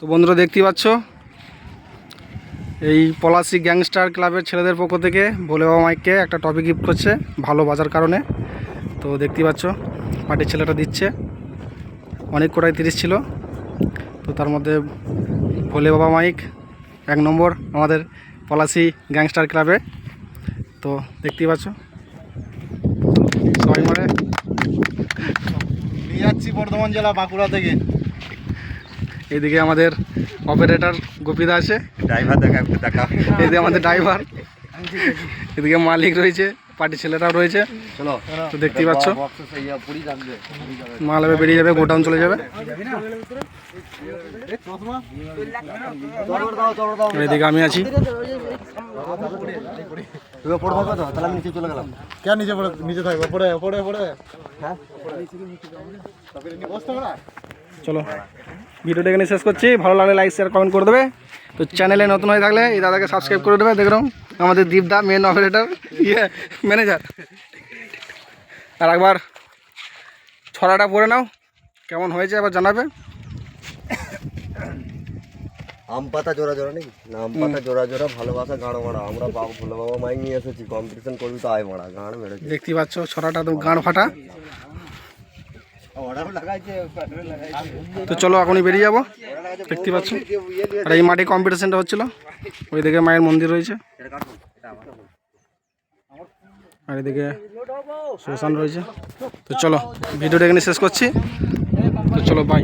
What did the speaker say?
তো বন্ধুরা দেখতেই পাচ্ছ এই পলাশী গ্যাংস্টার ক্লাবের ছেলেদের পক্ষ থেকে ভোলে বাবা মাইককে একটা টপি গিফট করছে ভালো বাজার কারণে। তো দেখতেই পাচ্ছ পার্টির ছেলেটা দিচ্ছে, অনেক কটাই 30 ছিল, তো তার মধ্যে ভোলে বাবা মাইক 1 নম্বর আমাদের পলাশী গ্যাংস্টার ক্লাবে। তো দেখতেই পাচ্ছ সবাই মানে নিয়ে যাচ্ছি বর্ধমান জেলা বাঁকুড়া থেকে। এইদিকে আমাদের অপারেটর গোপীদা আছে, ড্রাইভার দেখা এদিকে আমাদের ড্রাইভার, এদিকে মালিক রয়েছে, পার্টির ছেলেটাও রয়েছে। চলো, তো দেখতেই পাচ্ছ মাল হবে বেরিয়ে যাবে, গোডাউন চলে যাবে। এদিকে আমি আছি। কেন নিচে থাকবো? পড়ে হ্যাঁ চলো ভিডিওটা এখানে শেষ করছি। ভালো লাগলে লাইক শেয়ার কমেন্ট করে দেবে। তো চ্যানেলে নতুন হয়ে থাকলে এই দাদাকে সাবস্ক্রাইব করে দেবে। দেখলাম আমাদের দীপদা মেন অপারেটর, ম্যানেজার। আর একবার ছড়াটা পরে নাও, কেমন হয়েছে আবার জানাবে। আম পাতা জোড়া জোড়া নেই না, আম পাতা জোড়া জোড়া ভালোবাসা গাঁড় মারা। আমরা ভোলে বাবা মাইক নিয়ে এসেছি, কম্পিটিশন করবি তো আয় মারা গাঁড় মেরেছি। দেখতেই পাচ্ছ ছড়াটা তো গাঁড় ফাটা। তো চলো এখনই বেরিয়ে যাবো। দেখতে পাচ্ছ আর এই মাঠে কম্পিটিশনটা হচ্ছিল, ওইদিকে মায়ের মন্দির রয়েছে আর এদিকে শ্মশান রয়েছে। তো চলো ভিডিওটা এখানে শেষ করছি। তো চলো বাই।